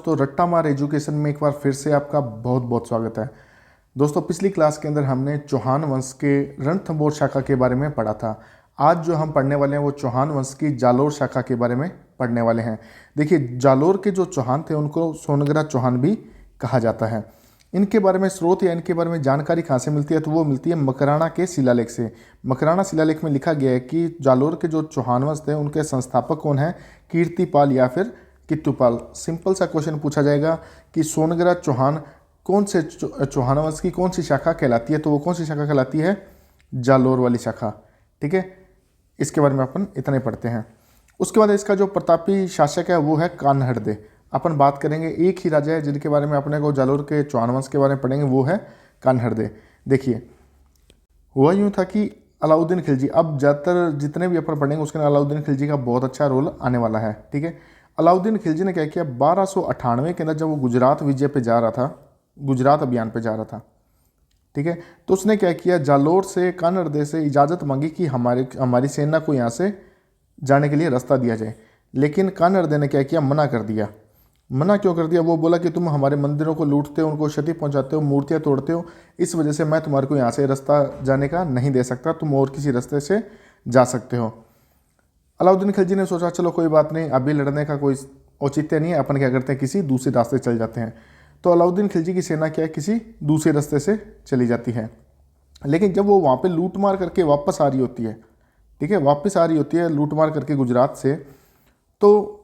दोस्तों रट्टा मार एजुकेशन में एक बार फिर से आपका बहुत बहुत स्वागत है। दोस्तों पिछली क्लास के अंदर हमने चौहान वंश के रणथंभौर शाखा के बारे में पढ़ा था। आज जो हम पढ़ने वाले हैं वो चौहान वंश की जालोर शाखा के बारे में पढ़ने वाले हैं। देखिए जालोर के जो चौहान थे उनको सोनग्रा चौहान भी कहा जाता है। इनके बारे में स्रोत या इनके बारे में जानकारी कहाँ से मिलती है तो वो मिलती है मकराना के शिलालेख से। मकराना शिलालेख में लिखा गया है कि जालोर के जो चौहान वंश थे उनके संस्थापक कौन है, कीर्तिपाल या फिर कित्तूपाल। सिंपल सा क्वेश्चन पूछा जाएगा कि सोनग्रा चौहान कौन से चौहान वंश की कौन सी शाखा कहलाती है, तो वो कौन सी शाखा कहलाती है, जालोर वाली शाखा। ठीक है, इसके बारे में अपन इतना ही पढ़ते हैं। उसके बाद इसका जो प्रतापी शासक है वो है कान्हड़दे। अपन बात करेंगे एक ही राजा है जिनके बारे में अपने को जालोर के चौहान वंश के बारे में पढ़ेंगे, वो है कान्हड़दे। देखिए हुआ यूँ था कि अलाउद्दीन खिलजी, अब ज़्यादातर जितने भी अपन पढ़ेंगे उसके अंदर अलाउद्दीन खिलजी का बहुत अच्छा रोल आने वाला है। ठीक है, अलाउद्दीन खिलजी ने क्या किया, 1298 के अंदर जब वो गुजरात विजय पे जा रहा था, गुजरात अभियान पे जा रहा था, ठीक है, तो उसने क्या किया, जालोर से कान्हड़दे से इजाज़त मांगी कि हमारी सेना को यहाँ से जाने के लिए रास्ता दिया जाए। लेकिन कान्हड़दे ने क्या किया, मना कर दिया। मना क्यों कर दिया, वो बोला कि तुम हमारे मंदिरों को लूटते हो, उनको क्षति पहुंचाते हो, मूर्तियां तोड़ते हो, इस वजह से मैं तुम्हारे को यहाँ से रास्ता जाने का नहीं दे सकता, तुम और किसी रास्ते से जा सकते हो। अलाउद्दीन खिलजी ने सोचा चलो कोई बात नहीं, अभी लड़ने का कोई औचित्य नहीं है, अपन क्या करते हैं किसी दूसरे रास्ते चल जाते हैं। तो अलाउद्दीन खिलजी की सेना क्या है, किसी दूसरे रास्ते से चली जाती है। लेकिन जब वो वहाँ पे लूट मार करके वापस आ रही होती है, ठीक है, वापस आ रही होती है लूट मार करके गुजरात से, तो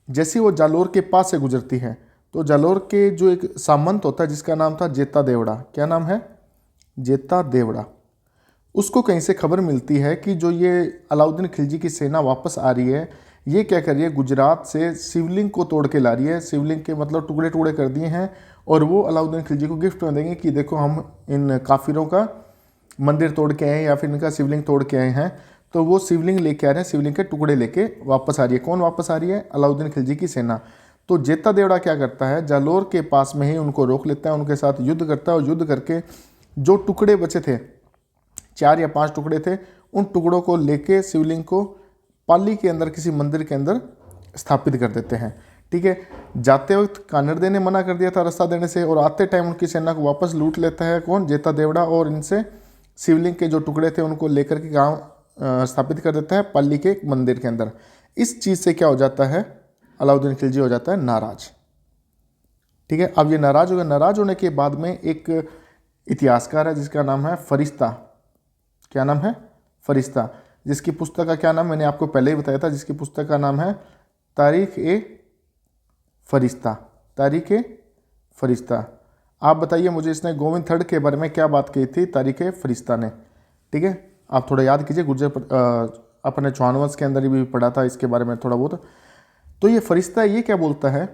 जैसे वो जालोर के पास से गुजरती है तो जालोर के जो एक सामंत होता है जिसका नाम था जेता देवड़ा, क्या नाम है, जेता देवड़ा, उसको कहीं से खबर मिलती है कि जो ये अलाउद्दीन खिलजी की सेना वापस आ रही है, ये क्या कर रही है, गुजरात से शिवलिंग को तोड़ के ला रही है। शिवलिंग के मतलब टुकड़े टुकड़े कर दिए हैं और वो अलाउद्दीन खिलजी को गिफ्ट में देंगे कि देखो हम इन काफिरों का मंदिर तोड़ के आए हैं या फिर इनका शिवलिंग तोड़ के आए हैं। तो वो शिवलिंग लेके आ रहे हैं, शिवलिंग के टुकड़े लेके वापस आ रही है। कौन वापस आ रही है, अलाउद्दीन खिलजी की सेना। तो जेता देवड़ा क्या करता है, जालोर के पास में ही उनको रोक लेता है, उनके साथ युद्ध करता है और युद्ध करके जो टुकड़े बचे थे, 4 या 5 टुकड़े थे, उन टुकड़ों को लेके शिवलिंग को पाली के अंदर किसी मंदिर के अंदर स्थापित कर देते हैं। ठीक है, जाते वक्त कान्हड़दे ने मना कर दिया था रास्ता देने से और आते टाइम उनकी सेना को वापस लूट लेता है कौन, जेता देवड़ा, और इनसे शिवलिंग के जो टुकड़े थे उनको लेकर के गांव स्थापित कर देता है पाली के एक मंदिर के अंदर। इस चीज़ से क्या हो जाता है, अलाउद्दीन खिलजी हो जाता है नाराज। ठीक है, अब ये नाराज हो गया। नाराज होने के बाद में एक इतिहासकार है जिसका नाम है फरिश्ता, क्या नाम है, फरिश्ता, जिसकी पुस्तक का क्या नाम मैंने आपको पहले ही बताया था, जिसकी पुस्तक का नाम है तारीख ए फरिश्ता, तारीख ए फरिश्ता। आप बताइए मुझे इसने गोविंद थर्ड के बारे में क्या बात कही थी तारीख ए फरिश्ता ने। ठीक है, आप थोड़ा याद कीजिए, अपने चौहान वंश के अंदर भी पढ़ा था इसके बारे में थोड़ा बहुत। तो ये फरिश्ता ये क्या बोलता है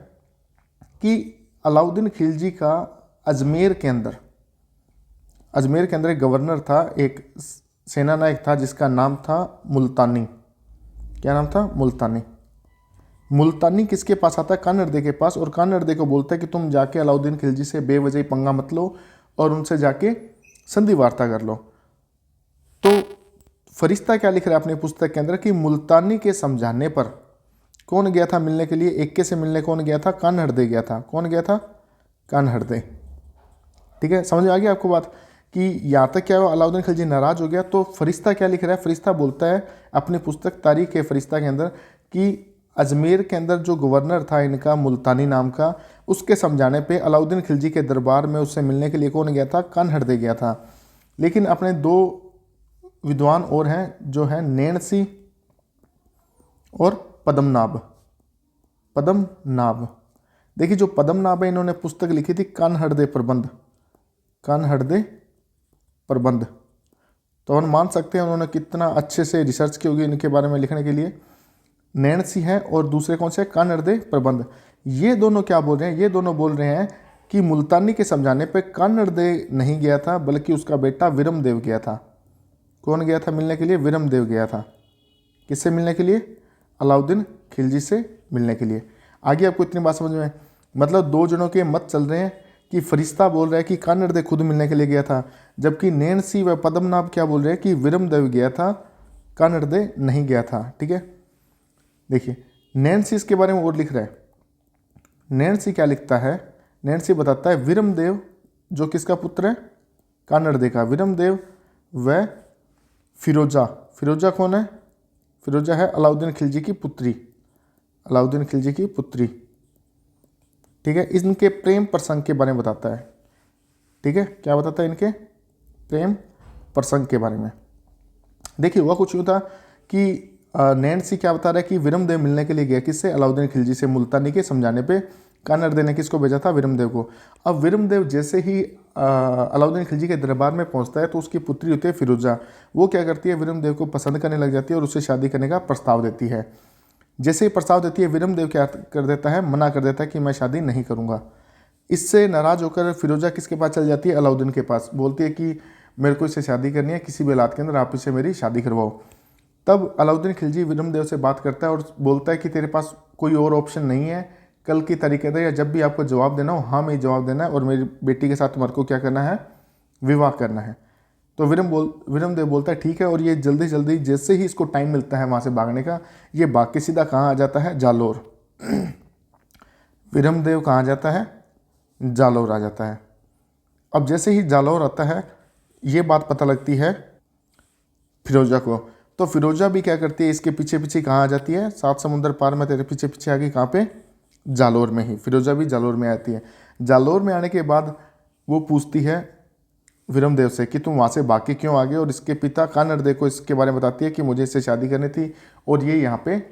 कि अलाउद्दीन खिलजी का अजमेर के अंदर एक गवर्नर था, एक सेना नायक था जिसका नाम था मुल्तानी। क्या नाम था, मुल्तानी। मुल्तानी किसके पास आता है, कान्हड़दे के पास, और कान्हड़दे को बोलता है कि तुम जाके अलाउद्दीन खिलजी से बेवजह पंगा मत लो और उनसे जाके संधि वार्ता कर लो। तो फरिश्ता क्या लिख रहा है अपनी पुस्तक के अंदर कि मुल्तानी के समझाने पर कौन गया था मिलने के लिए, एक्के से मिलने कौन गया था, कान्हड़दे गया था। कौन गया था, कान्हड़दे। ठीक है, समझ में आ गया आपको बात कि यहाँ तक क्या हुआ, अलाउद्दीन खिलजी नाराज हो गया। तो फरिश्ता क्या लिख रहा है, फरिश्ता बोलता है अपनी पुस्तक तारीख ए फरिश्ता के अंदर कि अजमेर के अंदर जो गवर्नर था इनका मुल्तानी नाम का, उसके समझाने पे अलाउद्दीन खिलजी के दरबार में उससे मिलने के लिए कौन गया था, कान्हड़दे गया था। लेकिन अपने 2 विद्वान और हैं जो है नैणसी और पद्मनाभ। देखिए जो पद्मनाभ है इन्होंने पुस्तक लिखी थी कान्हड़दे प्रबंध, कान्हड़दे प्रबंध। तो हम मान सकते हैं उन्होंने कितना अच्छे से रिसर्च की होगी इनके बारे में लिखने के लिए। नैणसी हैं और दूसरे कौन से, कान्हड़दे प्रबंध। ये दोनों क्या बोल रहे हैं, ये दोनों बोल रहे हैं कि मुल्तानी के समझाने पे कान्हड़दे नहीं गया था बल्कि उसका बेटा विरमदेव गया था। कौन गया था मिलने के लिए, विरमदेव गया था। किससे मिलने के लिए, अलाउद्दीन खिलजी से मिलने के लिए। आगे आपको इतनी बात समझ में, मतलब 2 जनों के मत चल रहे हैं कि फरिश्ता बोल रहा है कि कान्हड़दे खुद मिलने के लिए गया था, जबकि नैणसी व पद्मनाभ क्या बोल रहे हैं कि विरमदेव गया था, कान्हड़दे नहीं गया था। ठीक है, देखिए नैणसी इसके बारे में और लिख रहा है नैणसी क्या लिखता है, नैणसी बताता है विरमदेव जो किसका पुत्र है, कानड़दे का, विरमदेव व फिरोजा। फिरोजा कौन है, फिरोजा है अलाउद्दीन खिलजी की पुत्री, अलाउद्दीन खिलजी की पुत्री। ठीक है, इनके प्रेम प्रसंग के बारे में बताता है। ठीक है, क्या बताता है, इनके प्रेम प्रसंग के बारे में। देखिए हुआ कुछ यूँ था कि नैणसी क्या बता रहा है कि विरमदेव मिलने के लिए गया किससे, अलाउद्दीन खिलजी से। मुल्तानी के समझाने पे कानड़दे ने किसको भेजा था, विरमदेव को। अब विरमदेव जैसे ही अलाउद्दीन खिलजी के दरबार में पहुंचता है तो उसकी पुत्री होती है फिरोजा। वो क्या करती है, विरमदेव को पसंद करने लग जाती है और उससे शादी करने का प्रस्ताव देती है। जैसे ही प्रस्ताव देती है, विरमदेव क्या कर देता है, मना कर देता है कि मैं शादी नहीं करूँगा। इससे नाराज़ होकर फिरोजा किसके पास चल जाती है, अलाउद्दीन के पास। बोलती है कि मेरे को इससे शादी करनी है, किसी भी हालात के अंदर आप इससे मेरी शादी करवाओ। तब अलाउद्दीन खिलजी विरमदेव से बात करता है और बोलता है कि तेरे पास कोई और ऑप्शन नहीं है, कल की तारीख है या जब भी आपको जवाब देना हो हाँ में ही जवाब देना है और मेरी बेटी के साथ तुम्हारे को क्या करना है, विवाह करना है। तो विरमदेव बोलता है ठीक है, और ये जल्दी जल्दी जैसे ही इसको टाइम मिलता है वहाँ से भागने का, ये भाग के सीधा कहाँ आ जाता है, जालोर। विरमदेव कहाँ जाता है, जालोर आ जाता है। अब जैसे ही जालोर आता है ये बात पता लगती है फिरोजा को, तो फिरोजा भी क्या करती है, इसके पीछे पीछे कहाँ आ जाती है, 7 समुंदर पार में तेरे पीछे पीछे आ गई, कहाँ पे, जालोर में ही। फिरोजा भी जालोर में आती है। जालोर में आने के बाद वो पूछती है विरमदेव से कि तुम वहाँ से भाग के क्यों आ गए, और इसके पिता कानड़दे को इसके बारे में बताती है कि मुझे इससे शादी करनी थी और ये यहाँ पे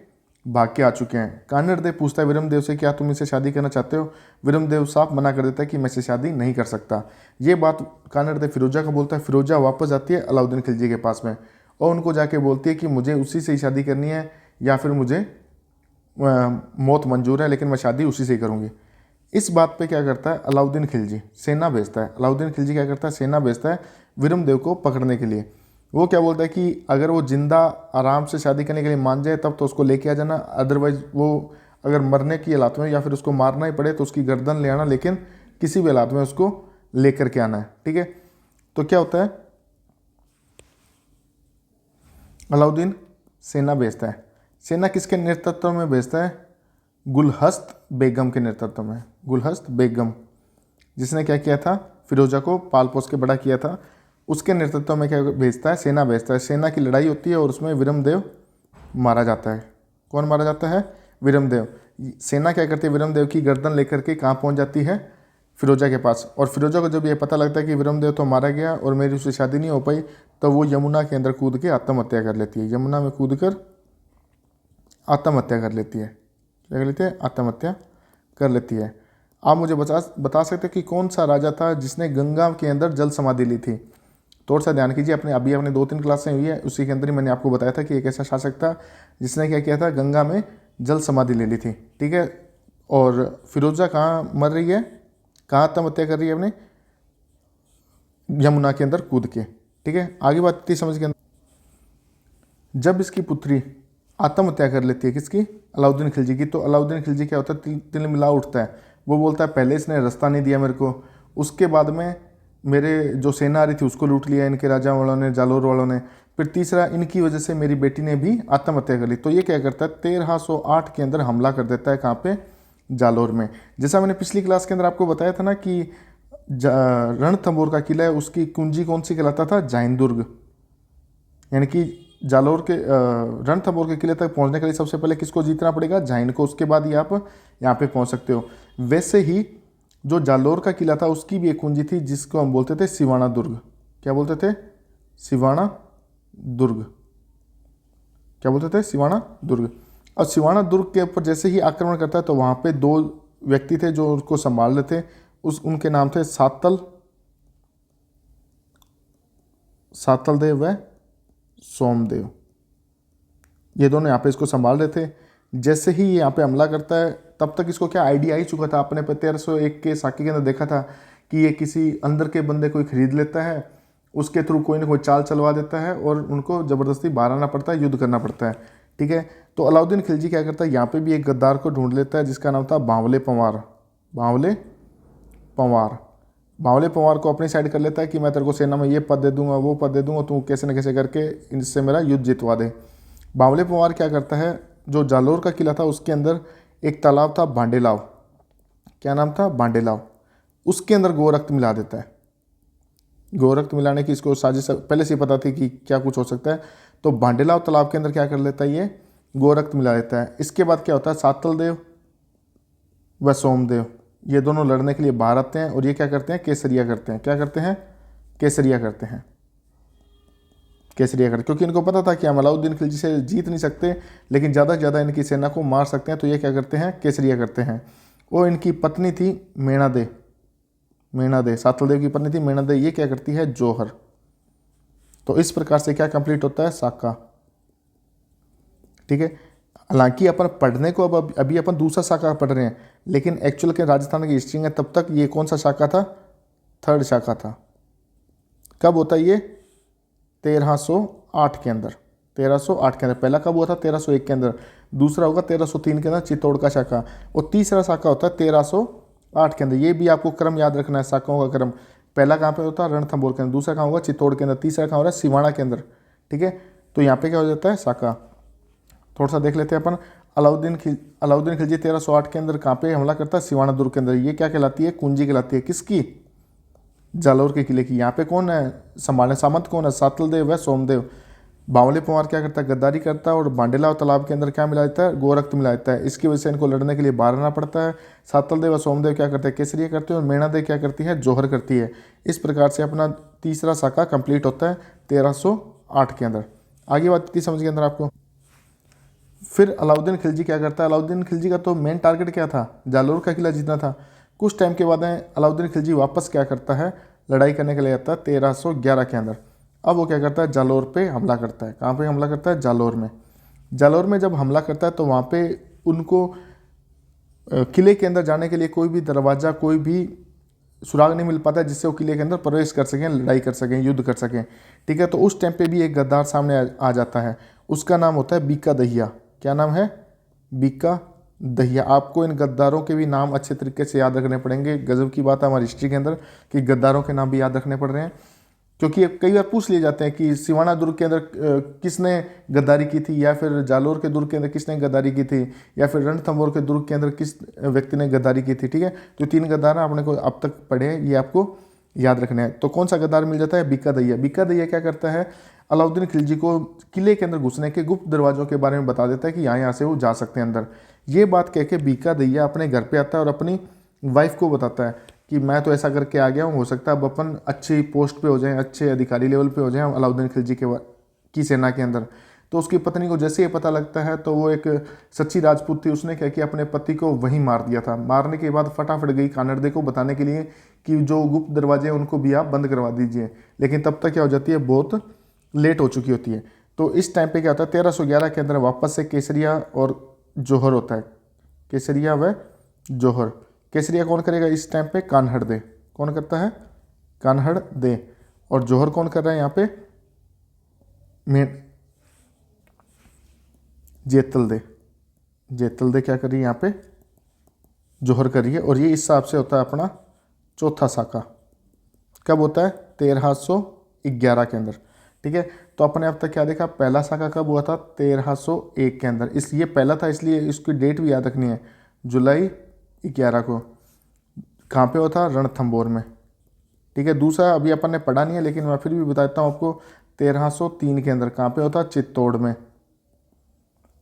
भाग के आ चुके हैं। कानड़दे पूछता है विरमदेव से क्या तुम इससे शादी करना चाहते हो। विरमदेव साफ मना कर देता है कि मैं इससे शादी नहीं कर सकता। ये बात कानड़दे फिरोजा को बोलता है। फिरोजा वापस जाती है अलाउद्दीन खिलजी के पास में और उनको जाके बोलती है कि मुझे उसी से ही शादी करनी है या फिर मुझे मौत मंजूर है, लेकिन मैं शादी उसी से ही करूँगी। इस बात पे क्या करता है अलाउद्दीन खिलजी, सेना भेजता है। अलाउद्दीन खिलजी क्या करता है, सेना भेजता है विरमदेव को पकड़ने के लिए। वो क्या बोलता है कि अगर वो जिंदा आराम से शादी करने के लिए मान जाए तब तो उसको लेके आ जाना, अदरवाइज वो अगर मरने की हालात में या फिर उसको मारना ही पड़े तो उसकी गर्दन ले आना, लेकिन किसी भी हालात में उसको लेकर के आना है। ठीक है, तो क्या होता है, अलाउद्दीन सेना भेजता है। सेना किसके नेतृत्व में भेजता है, गुलहस्त बेगम के नेतृत्व में। गुलहस्त बेगम जिसने क्या किया था, फिरोजा को पाल पोस के बड़ा किया था, उसके नेतृत्व में क्या भेजता है, सेना भेजता है। सेना की लड़ाई होती है और उसमें विरमदेव मारा जाता है। कौन मारा जाता है, विरमदेव। सेना क्या करती है, विरमदेव की गर्दन लेकर के कहाँ पहुँच जाती है, फिरोजा के पास। और फिरोजा को जब ये पता लगता है कि विरमदेव तो मारा गया और मेरी उससे शादी नहीं हो पाई, तो वो यमुना के अंदर कूद के आत्महत्या कर लेती है। यमुना में कूद कर आत्महत्या कर लेती है। क्या कर लेती है, आत्महत्या कर लेती है। आप मुझे बता सकते हैं कि कौन सा राजा था जिसने गंगा के अंदर जल समाधि ली थी। थोड़ा सा ध्यान कीजिए, अभी आपने 2-3 क्लासें हुई है, उसी के अंदर ही मैंने आपको बताया था कि एक ऐसा शासक था जिसने क्या किया था, गंगा में जल समाधि ले ली थी। ठीक है, और फिरोजा कहाँ मर रही है, कहाँ आत्महत्या कर रही है, अपने यमुना के अंदर कूद के। ठीक है, आगे बात इतनी समझ के अंदर जब इसकी पुत्री आत्महत्या कर लेती है, किसकी, अलाउद्दीन खिलजी की, तो अलाउद्दीन खिलजी क्या होता है, तिल मिला उठता है। वो बोलता है पहले इसने रास्ता नहीं दिया मेरे को, उसके बाद में मेरे जो सेना आ रही थी उसको लूट लिया इनके राजा वालों ने, जालोर वालों ने, फिर तीसरा इनकी वजह से मेरी बेटी ने भी आत्महत्या कर ली। तो ये क्या करता है, 1308 के अंदर हमला कर देता है, कहाँ पे, जालोर में। जैसा मैंने पिछली क्लास के अंदर आपको बताया था ना कि रणथंभौर का किला है, उसकी कुंजी कौन सी कहलाता था, जैन-दुर्ग। यानी कि जालोर के रणथंभौर के किले तक पहुंचने के लिए सबसे पहले किसको जीतना पड़ेगा, जैन को, उसके बाद ही आप यहाँ पे पहुंच सकते हो। वैसे ही जो जालोर का किला था उसकी भी एक कुंजी थी जिसको हम बोलते थे सिवाना दुर्ग। क्या बोलते थे, सिवाना दुर्ग। क्या बोलते थे, सिवाना दुर्ग। और सिवाना दुर्ग के ऊपर जैसे ही आक्रमण करता है तो वहाँ पे 2 व्यक्ति थे जो उसको संभाल रहे थे, उनके नाम थे सातलदेव व सोमदेव। ये दोनों यहाँ पे इसको संभाल रहे थे। जैसे ही यहाँ पे हमला करता है तब तक इसको क्या आइडिया ही चुका था, अपने 1301 के साके के अंदर देखा था कि ये किसी अंदर के बंदे कोई खरीद लेता है, उसके थ्रू कोई ना कोई चाल चलवा देता है और उनको ज़बरदस्ती बाहर आना पड़ता है, युद्ध करना पड़ता है। ठीक है, तो अलाउद्दीन खिलजी क्या करता है, यहाँ पे भी एक गद्दार को ढूंढ लेता है जिसका नाम था बावले पंवार। बावले पंवार को अपनी साइड कर लेता है कि मैं तेरे को सेना में ये पद दे दूंगा, वो पद दे दूंगा, तू कैसे न कैसे करके इनसे मेरा युद्ध जितवा दे। बावले पंवार क्या करता है, जो जालोर का किला था उसके अंदर एक तालाब था भांडेलाव। क्या नाम था, बांडेलाव। उसके अंदर गोरक्त मिला देता है। गोरक्त मिलाने की इसको साजिश पहले से ही पता थी कि क्या कुछ हो सकता है, तो बांडेलाव तालाब के अंदर क्या कर लेता है, ये गोरक्त मिला देता है। इसके बाद क्या होता है, सातल देव व सोमदेव ये दोनों लड़ने के लिए बाहर आते हैं और ये क्या करते हैं, केसरिया करते हैं। क्या करते हैं, केसरिया करते हैं। केसरिया करते, क्योंकि इनको पता था कि हम अलाउद्दीन खिलजी से जीत नहीं सकते, लेकिन ज़्यादा से ज़्यादा इनकी सेना को मार सकते हैं, तो ये क्या करते हैं, केसरिया करते हैं। वो इनकी पत्नी थी मेणा दे, मेणा दे, सातल देव की पत्नी थी मेणा दे, ये क्या करती है, जौहर। तो इस प्रकार से क्या कंप्लीट होता है, साका। ठीक है, हालांकि अपन पढ़ने को अब अभी अपन दूसरा शाखा पढ़ रहे हैं, लेकिन एक्चुअल के राजस्थान की हिस्ट्री में तब तक ये कौन सा शाखा था, थर्ड शाखा था। कब होता है ये, 1308 के अंदर, 1308 के अंदर। पहला कब हुआ था, 1301 के अंदर। दूसरा होगा 1303 के अंदर चित्तौड़ का शाखा, और तीसरा शाखा होता है 1308 के अंदर। ये भी आपको क्रम याद रखना है, शाखाओं का क्रम। पहला कहाँ पे होता है, रणथंभौर के अंदर। दूसरा कहाँ होगा, चित्तौड़ के अंदर। तीसरा कहाँ हो रहा है, सिवाना के अंदर। ठीक है, तो यहाँ पे क्या हो जाता है, शाखा। थोड़ा सा देख लेते हैं अपन। अलाउद्दीन खिलजी 1308 के अंदर कहाँ पे हमला करता है, सिवाना दुर्ग के अंदर। ये क्या कहलाती है, कुंजी कहलाती है। किसकी, जालौर के किले की। यहाँ पे कौन है संभालने, सामंत कौन है, सातल देव व सोमदेव। बावली पंवार क्या करता है, गद्दारी करता है, और बांडेलाव तालाब के अंदर क्या मिला देता है, गोरक्त मिला देता है। इसकी वजह से इनको लड़ने के लिए बाहर आना पड़ता है। सातल देव व सोमदेव क्या करते हैं, केसरिया करते हैं, और मेणा देव क्या करती है, जौहर करती है। इस प्रकार से अपना तीसरा शाखा कंप्लीट होता है 1308 के अंदर। आगे बात की समझ के अंदर आपको। फिर अलाउद्दीन खिलजी क्या करता है, अलाउद्दीन खिलजी का तो मेन टारगेट क्या था, जालोर का किला जीतना था। कुछ टाइम के बाद अलाउद्दीन खिलजी वापस क्या करता है, लड़ाई करने के लिए आता है 1311 के अंदर। अब वो क्या करता है, जालोर पे हमला करता है। कहाँ पे हमला करता है, जालोर में। जालोर में जब हमला करता है तो वहाँ पे उनको किले के अंदर जाने के लिए कोई भी दरवाज़ा, कोई भी सुराग नहीं मिल पाता है जिससे वो किले के अंदर प्रवेश कर सकें, लड़ाई कर सकें, युद्ध कर सकें। ठीक है, तो उस टाइम पे भी एक गद्दार सामने आ जाता है। उसका नाम होता है बीका दहिया। क्या नाम है, बीका दहिया। आपको इन गद्दारों के भी नाम अच्छे तरीके से याद रखने पड़ेंगे। गजब की बात है हमारी हिस्ट्री के अंदर कि गद्दारों के नाम भी याद रखने पड़ रहे हैं, क्योंकि कई बार पूछ लिए जाते हैं कि सिवाना दुर्ग के अंदर किसने गद्दारी की थी, या फिर जालोर के दुर्ग के अंदर किसने गद्दारी की थी, या फिर रणथंभौर के दुर्ग के अंदर किस व्यक्ति ने गद्दारी की थी। ठीक है, तो 3 गद्दार अपने को अब तक पढ़े हैं, ये आपको याद रखना है। तो कौन सा गद्दार मिल जाता है, बीका दहिया। बीका दहिया क्या करता है, अलाउद्दीन खिलजी को किले के अंदर घुसने के गुप्त दरवाजों के बारे में बता देता है कि यहाँ से वो जा सकते हैं अंदर। ये बात कह के बीका दहिया अपने घर पे आता है और अपनी वाइफ को बताता है कि मैं तो ऐसा करके आ गया हूँ, हो सकता है अब अपन अच्छी पोस्ट पे हो जाएं, अच्छे अधिकारी लेवल पे हो जाएं अलाउद्दीन खिलजी की सेना के अंदर। तो उसकी पत्नी को जैसे ही पता लगता है, तो वो एक सच्ची राजपूत थी, उसने क्या किया, अपने पति को वहीं मार दिया था। मारने के बाद फटाफट गई कानड़दे को बताने के लिए कि जो गुप्त दरवाजे हैं उनको भी आप बंद करवा दीजिए। लेकिन तब तक क्या हो जाती है, बहुत लेट हो चुकी होती है। तो इस टाइम पे क्या होता है, 1311 के अंदर वापस से केसरिया और जौहर होता है। केसरिया व जौहर। केसरिया कौन करेगा इस टाइम पे, कान्हड़ दे। कौन करता है, कान्हड़ दे। और जौहर कौन कर रहा है यहाँ पे, जेतल दे। जेतल दे क्या कर रही है यहाँ पे, जौहर कर रही है। और ये इस हिसाब से होता है अपना चौथा शाखा। कब होता है, 1311 के अंदर। ठीक है, तो अपने अब तक क्या देखा, पहला शाखा कब हुआ था, 1301 के अंदर। इसलिए पहला था, इसलिए इसकी डेट भी याद रखनी है, जुलाई 11 को। कहाँ पे हुआ था, रणथंभौर में। ठीक है, दूसरा अभी अपन ने पढ़ा नहीं है, लेकिन मैं फिर भी बताता हूँ आपको, 1303 के अंदर। कहाँ पे होता, चित्तौड़ में।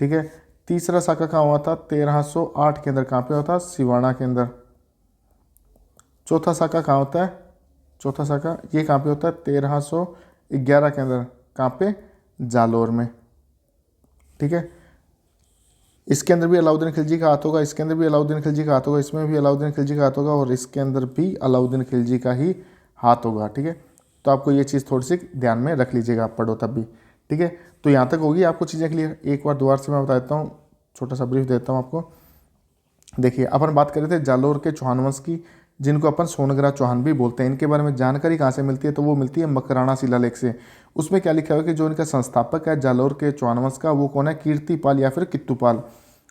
ठीक है, तीसरा शाखा कहाँ हुआ था, 1308 के अंदर। कहाँ पे होता, सिवाना के अंदर। चौथा शाखा कहाँ होता है, चौथा शाखा ये कहाँ पे होता है, 1311 के अंदर। कहाँ पे, जालोर में। ठीक है, इसके अंदर भी अलाउद्दीन खिलजी का हाथ होगा, इसके अंदर भी अलाउद्दीन खिलजी का हाथ होगा, इसमें भी अलाउद्दीन खिलजी का हाथ होगा, और इसके अंदर भी अलाउद्दीन खिलजी का ही हाथ होगा। ठीक है, तो आपको ये चीज़ थोड़ी सी ध्यान में रख लीजिएगा, आप पढ़ो तब भी। ठीक है, तो यहाँ तक होगी आपको चीज़ें क्लियर। एक बार दोबारा से मैं बता देता हूँ, छोटा सा ब्रीफ देता हूँ आपको। देखिए, अपन बात कर रहे थे जालोर के चौहान वंश की, जिनको अपन सोनग्रा चौहान भी बोलते हैं। इनके बारे में जानकारी कहाँ से मिलती है, तो वो मिलती है मकराना शिलालेख से। उसमें क्या लिखा हुआ है कि जो इनका संस्थापक है जालोर के चौहान वंश का, वो कौन है, कीर्तिपाल या फिर कित्तूपाल।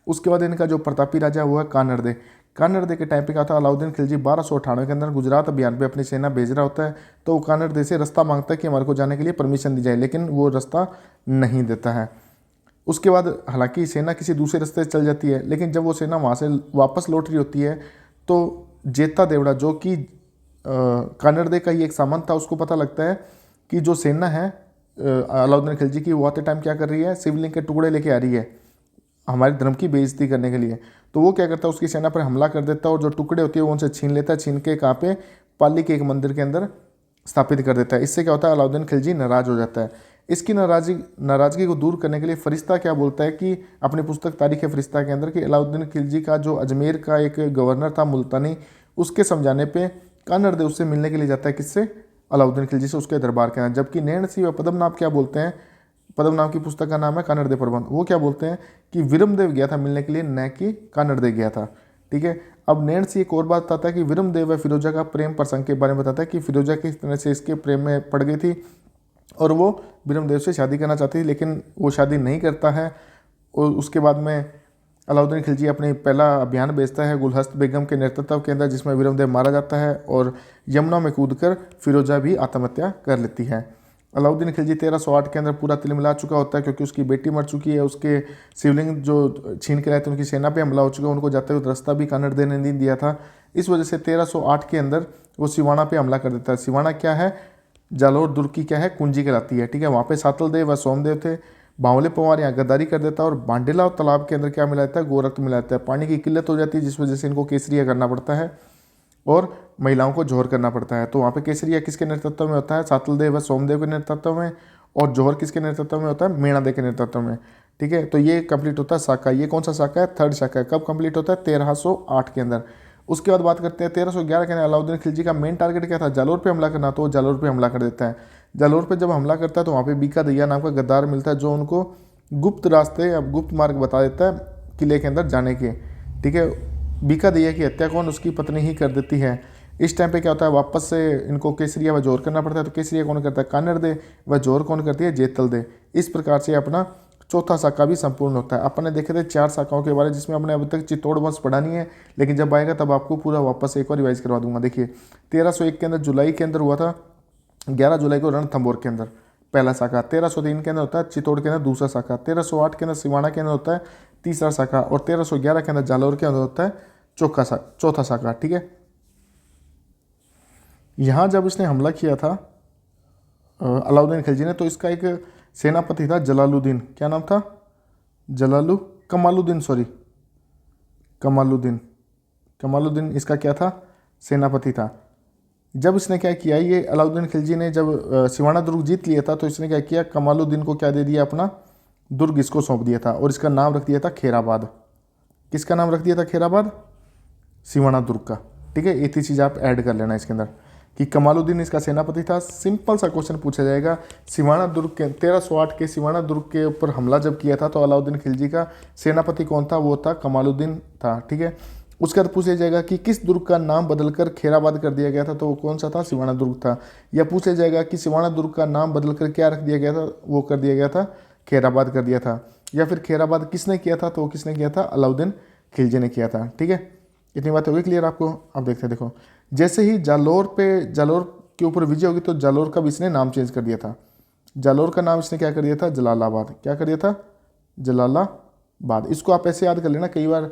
उसके बाद इनका जो प्रतापी राजा हुआ कान्हड़ दे। कान्हड़ दे के टाइम पे क्या था, अलाउद्दीन खिलजी 1298 के अंदर गुजरात अभियान पे अपनी सेना भेज रहा होता है। तो वो कान्हड़ दे से रास्ता मांगता है कि हमारे को जाने के लिए परमिशन दी जाए, लेकिन वो रास्ता नहीं देता है। उसके बाद हालांकि सेना किसी दूसरे रास्ते से चल जाती है, लेकिन जब वो सेना वहाँ से वापस लौट रही होती है, तो जेता देवड़ा जो कि कानड़दे का ही एक सामंत था, उसको पता लगता है कि जो सेना है अलाउद्दीन खिलजी की, वो आते टाइम क्या कर रही है, शिवलिंग के टुकड़े लेके आ रही है हमारे धर्म की बेइज्जती करने के लिए। तो वो क्या करता है, उसकी सेना पर हमला कर देता है और जो टुकड़े होती है वो उनसे छीन लेता है, छीन के कहाँ पे, पाली के एक मंदिर के अंदर स्थापित कर देता है। इससे क्या होता है, अलाउद्दीन खिलजी नाराज हो जाता है। इसकी नाराजगी को दूर करने के लिए फरिश्ता क्या बोलता है कि अपनी पुस्तक तारीख फरिश्ता के अंदर, कि अलाउद्दीन खिलजी का जो अजमेर का एक गवर्नर था मुल्तानी, उसके समझाने पे कानड़ देव उससे मिलने के लिए जाता है, किससे, अलाउद्दीन खिलजी से, उसके दरबार के अंदर। जबकि नैण सिंह व पद्मनाभ क्या बोलते हैं, पद्मनाभ की पुस्तक का नाम है कानड़ देव प्रबंध, वो क्या बोलते हैं कि विरमदेव गया था मिलने के लिए, न कि कानड़ देव गया था। ठीक है। अब नैण सिंह एक और बात बताता है कि विरमदेव व फिरोजा का प्रेम प्रसंग के बारे में बताता है कि फिरोजा किस तरह से इसके प्रेम में पड़ गई थी और वो विरमदेव से शादी करना चाहती थी, लेकिन वो शादी नहीं करता है। और उसके बाद में अलाउद्दीन खिलजी अपने पहला अभियान भेजता है गुलहस्त बेगम के नेतृत्व के अंदर, जिसमें विरमदेव मारा जाता है और यमुना में कूदकर फिरोजा भी आत्महत्या कर लेती है। अलाउद्दीन खिलजी 1308 के अंदर पूरा तिलमिला चुका होता है, क्योंकि उसकी बेटी मर चुकी है, उसके शिवलिंग जो छीन के लाए थे उनकी सेना पे हमला हो चुका है, उनको जाते हुए रास्ता भी कानड़ देव ने नहीं दिया था। इस वजह से 1308 के अंदर वो सिवाना पे हमला कर देता है। सिवाना क्या है, जालोर दुर्ग की क्या है, कुंजी कहलाती है। ठीक है। वहाँ पे सातल देव व सोमदेव थे। बावले पवार यहाँ गद्दारी कर देता है और बांडेला और तालाब के अंदर क्या मिलाता है, गोरख मिलाता है। पानी की किल्लत हो जाती है, जिस वजह से इनको केसरिया करना पड़ता है और महिलाओं को जोहर करना पड़ता है। तो वहाँ पे केसरिया किसके नेतृत्व में होता है, सातल देव व सोमदेव के नेतृत्व में, और जोहर किसके नेतृत्व में होता है, मेणादेव के नेतृत्व में। ठीक है। तो ये कंप्लीट होता है शाखा। ये कौन सा शाखा है, थर्ड शाखा है। कब कंप्लीट होता है, 1308 के अंदर। उसके बाद बात करते हैं 1311 के अंदर अलाउद्दीन खिलजी का मेन टारगेट क्या था, जालोर पे हमला करना। तो वो जालोर पे हमला कर देता है। जालोर पे जब हमला करता है तो वहाँ पे बीका दैया नाम का गद्दार मिलता है, जो उनको गुप्त रास्ते या गुप्त मार्ग बता देता है किले के अंदर जाने के। ठीक है। बीका दैया की हत्या कौन, उसकी पत्नी ही कर देती है। इस टाइम पे क्या होता है, वापस से इनको केसरिया व जोर करना पड़ता है। तो केसरिया कौन करता है, कानड़ दे, व जोर कौन करती है, जेतल दे। इस प्रकार से अपना चौथा शाखा भी संपूर्ण होता है। अपन ने देखे थे 4 शाखाओं के बारे, जिसमें हमने अभी तक चित्तौड़ वंश पढ़ा नहीं है, लेकिन जब आएगा तब आपको पूरा वापस एक बार रिवाइज करवा दूंगा। देखिए 1301 के अंदर जुलाई के अंदर हुआ था, 11 जुलाई को रणथंभौर के अंदर पहला शाखा। 1303 के अंदर होता है चित्तौड़ के अंदर दूसरा शाखा। 1308 के अंदर सिवाना के अंदर होता है तीसरा शाखा। और 1311 के अंदर जालौर के अंदर होता है चौथा शाखा। ठीक है। यहाँ जब इसने हमला किया था अलाउद्दीन खिलजी ने, तो इसका एक सेनापति था जलालुद्दीन। क्या नाम था, कमालुद्दीन इसका क्या था, सेनापति था। जब इसने क्या किया, ये अलाउद्दीन खिलजी ने जब सिवाना दुर्ग जीत लिया था, तो इसने क्या किया, कमालुद्दीन को क्या दे दिया, अपना दुर्ग इसको सौंप दिया था और इसका नाम रख दिया था खेराबाद। किसका नाम रख दिया था, खेराबाद, सिवाना दुर्ग का। ठीक है। इतनी चीज़ आप ऐड कर लेना इसके अंदर कि कमालुद्दीन इसका सेनापति था। सिंपल सा क्वेश्चन पूछा जाएगा, सिवाना दुर्ग के 1308 के सिवाना दुर्ग के ऊपर हमला जब किया था तो अलाउद्दीन खिलजी का सेनापति कौन था, वो था कमालुद्दीन था। ठीक है। उसके बाद पूछा जाएगा कि किस दुर्ग का नाम बदलकर खेराबाद कर दिया गया था, तो वो कौन सा था, सिवाना दुर्ग था। या पूछा जाएगा कि सिवाना दुर्ग का नाम बदलकर क्या रख दिया गया था, वो कर दिया गया था खेराबाद कर दिया था। या फिर खेराबाद किसने किया था, तो वो किसने किया था, अलाउद्दीन खिलजी ने किया था। ठीक है। इतनी बात हो गई क्लियर आपको। अब देखते हैं, देखो जैसे ही जालोर के ऊपर विजय होगी तो जालोर का भी इसने नाम चेंज कर दिया था। जालोर का नाम इसने क्या कर दिया था, जलालाबाद। क्या कर दिया था, जलालाबाद। इसको आप ऐसे याद कर लेना, कई बार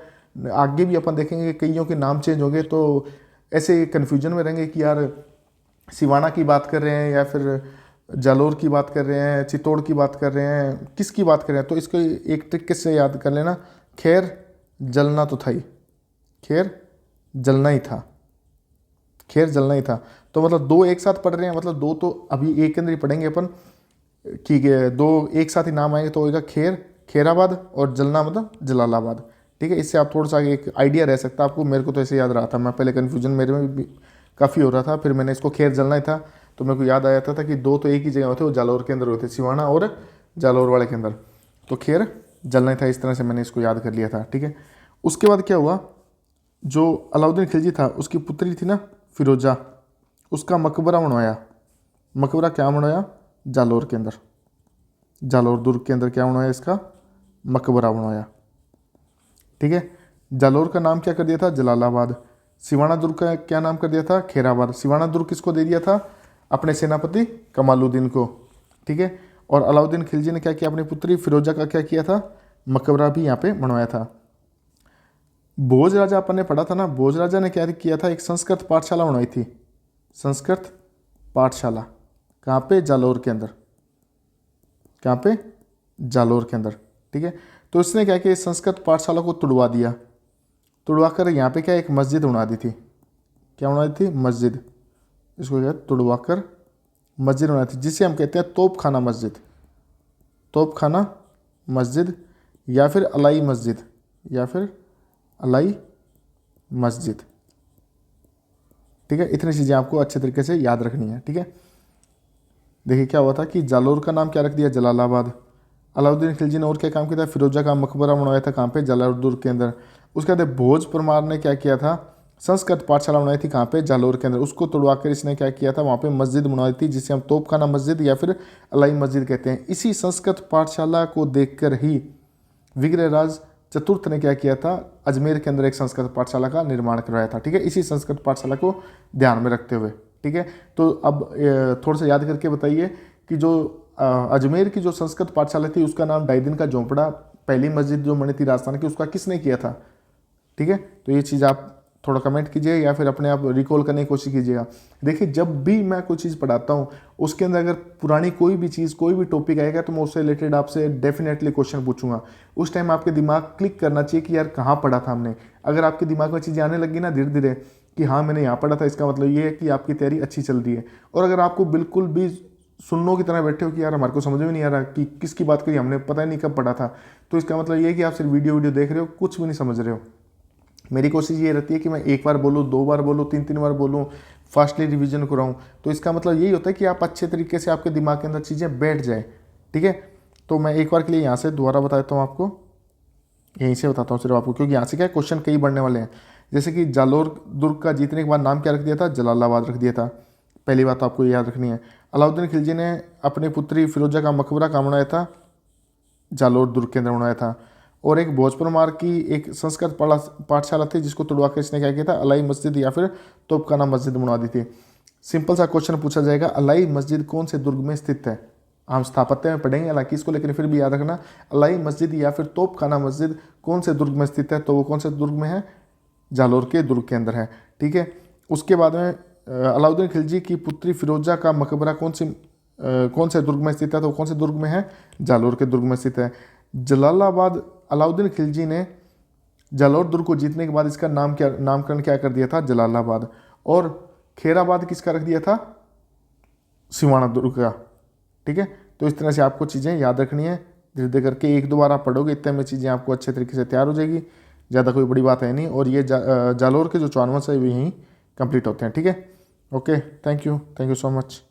आगे भी अपन देखेंगे कि कईयों के नाम चेंज होंगे तो ऐसे कन्फ्यूजन में रहेंगे कि यार सिवाना की बात कर रहे हैं या फिर जालोर की बात कर रहे हैं, चित्तौड़ की बात कर रहे हैं, किसकी बात कर रहे हैं। तो इसको एक ट्रिक से याद कर लेना, खैर जलना तो था ही, खैर जलना ही था, खैर जलना ही था। तो मतलब दो एक साथ पढ़ रहे हैं, मतलब दो तो अभी एक के अंदर ही पढ़ेंगे अपन, ठीक है। दो एक साथ ही नाम आएंगे तो होगा खेराबाद और जलना मतलब जलालाबाद। ठीक है। इससे आप थोड़ा सा एक आइडिया रह सकता है आपको। मेरे को तो ऐसे याद रहा था, मैं पहले कन्फ्यूजन मेरे में भी काफ़ी हो रहा था, फिर मैंने इसको खैर जलना ही था तो मेरे को याद आया था कि दो तो एक ही जगह होते, वो जालौर के अंदर होते, सिवाना और जालौर वाले के अंदर, तो खैर जलना ही था। इस तरह से मैंने इसको याद कर लिया था। ठीक है। उसके बाद क्या हुआ, जो अलाउद्दीन खिलजी था उसकी पुत्री थी ना फिरोजा, उसका मकबरा बनवाया। मकबरा क्या बनवाया, जालौर के अंदर, जालौर दुर्ग के अंदर क्या बनवाया, इसका मकबरा बनवाया। ठीक है। जालौर का नाम क्या कर दिया था, जलालाबाद। सिवाना दुर्ग का क्या नाम कर दिया था, खेराबाद। सिवाना दुर्ग किसको दे दिया था, अपने सेनापति कमालुद्दीन को। ठीक है। और अलाउद्दीन खिलजी ने क्या किया, अपनी पुत्री फिरोजा का क्या किया था, मकबरा भी यहाँ पे बनवाया था। भोज राजा अपन ने पढ़ा था ना, भोज राजा ने क्या किया था, एक संस्कृत पाठशाला बनाई थी, संस्कृत पाठशाला। कहाँ पे? जालोर के अंदर। कहाँ पे? जालोर के अंदर। ठीक है, तो इसने क्या किया, संस्कृत पाठशाला को तुड़वा दिया, तुड़वा कर यहाँ पे क्या एक मस्जिद बना दी थी। क्या बना दी थी? मस्जिद। इसको क्या तुड़वा कर मस्जिद बनाई थी, जिसे हम कहते हैं तोप खाना मस्जिद, तोप खाना मस्जिद, या फिर अलाई मस्जिद, या फिर अलाई मस्जिद। ठीक है, इतनी चीज़ें आपको अच्छे तरीके से याद रखनी है। ठीक है, देखिए क्या हुआ था कि जालोर का नाम क्या रख दिया? जलालाबाद। अलाउद्दीन खिलजी ने और क्या काम किया था? फिरोजा का मकबरा बनवाया था। कहाँ पे? जालोर के अंदर। उसके बाद भोज परमार ने क्या किया था? संस्कृत पाठशाला बनाई थी। कहाँ पे? जालोर के अंदर। उसको तोड़वा कर इसने क्या किया था? वहाँ पे मस्जिद बनवाई थी, जिसे हम तोपखाना मस्जिद या फिर अलाई मस्जिद कहते हैं। इसी संस्कृत पाठशाला को देखकर ही विग्रहराज चतुर्थ ने क्या किया था? अजमेर के अंदर एक संस्कृत पाठशाला का निर्माण करवाया था। ठीक है, इसी संस्कृत पाठशाला को ध्यान में रखते हुए। ठीक है, तो अब थोड़ा सा याद करके बताइए कि जो अजमेर की जो संस्कृत पाठशाला थी उसका नाम डाइदिन का झोंपड़ा, पहली मस्जिद जो बनी थी राजस्थान की, उसका किसने किया था? ठीक है, तो ये चीज़ आप थोड़ा कमेंट कीजिए या फिर अपने आप रिकॉल करने की कोशिश कीजिएगा। देखिए, जब भी मैं कोई चीज़ पढ़ाता हूँ उसके अंदर अगर पुरानी कोई भी चीज़, कोई भी टॉपिक आएगा तो मैं उससे रिलेटेड आपसे डेफिनेटली क्वेश्चन पूछूंगा। उस टाइम आपके दिमाग क्लिक करना चाहिए कि यार कहाँ पढ़ा था हमने। अगर आपके दिमाग में चीज़ें आने लगी ना धीरे धीरे कि हाँ मैंने यहाँ पढ़ा था, इसका मतलब ये है कि आपकी तैयारी अच्छी चल रही है। और अगर आपको बिल्कुल भी सुन्नों की तरह बैठे हो कि यार हमारे को समझ में नहीं आ रहा कि किसकी बात करी, हमने पता ही नहीं कब पढ़ा था, तो इसका मतलब ये है कि आप सिर्फ वीडियो देख रहे हो, कुछ भी नहीं समझ रहे हो। मेरी कोशिश ये रहती है कि मैं एक बार बोलूँ, दो बार बोलूँ, तीन बार बोलूँ, फास्टली रिवीजन कराऊँ। तो इसका मतलब यही होता है कि आप अच्छे तरीके से आपके दिमाग के अंदर चीज़ें बैठ जाए। ठीक है, तो मैं एक बार के लिए यहाँ से दोबारा बताता हूँ आपको, यहीं से बताता हूँ सिर्फ आपको, क्योंकि यहाँ से क्या क्वेश्चन कई बढ़ने वाले हैं। जैसे कि जालोर दुर्ग का जीतने के बाद नाम क्या रख दिया था? जलालाबाद रख दिया था। पहली बात आपको याद रखनी है। अलाउद्दीन खिलजी ने अपनी पुत्री फिरोजा का मकबरा कहाँ बनाया था? जालोर दुर्ग के अंदर बनाया था। और एक भोजपुर की एक संस्कृत पाठशाला थी जिसको तुड़वा कर इसने क्या किया था? अलाई मस्जिद या फिर तोपखाना मस्जिद बनवा दी थी। सिंपल सा क्वेश्चन पूछा जाएगा, अलाई मस्जिद कौन से दुर्ग में स्थित है? हम स्थापत्य में पढ़ेंगे हालांकि इसको, लेकिन फिर भी याद रखना, अलाई मस्जिद या फिर तोपखाना मस्जिद कौन से दुर्ग में स्थित है? तो वो कौन से दुर्ग में है? जालोर के दुर्ग के अंदर है। ठीक है, उसके बाद में अलाउद्दीन खिलजी की पुत्री फिरोजा का मकबरा कौन से दुर्ग में स्थित है? तो कौन से दुर्ग में है? जालोर के दुर्ग में स्थित है। जलालाबाद, अलाउद्दीन खिलजी ने जालोर दुर्ग को जीतने के बाद इसका नामकरण क्या कर दिया था? जलालाबाद। और खेराबाद किसका रख दिया था? सिवाना दुर्ग का। ठीक है, तो इस तरह से आपको चीज़ें याद रखनी है। धीरे धीरे करके एक दो बार आप पढ़ोगे, इतने में चीज़ें आपको अच्छे तरीके से तैयार हो जाएगी। ज़्यादा कोई बड़ी बात है नहीं। और ये जालोर के जो 54 है वो यहीं कंप्लीट होते हैं। ठीक है, okay, thank you so much.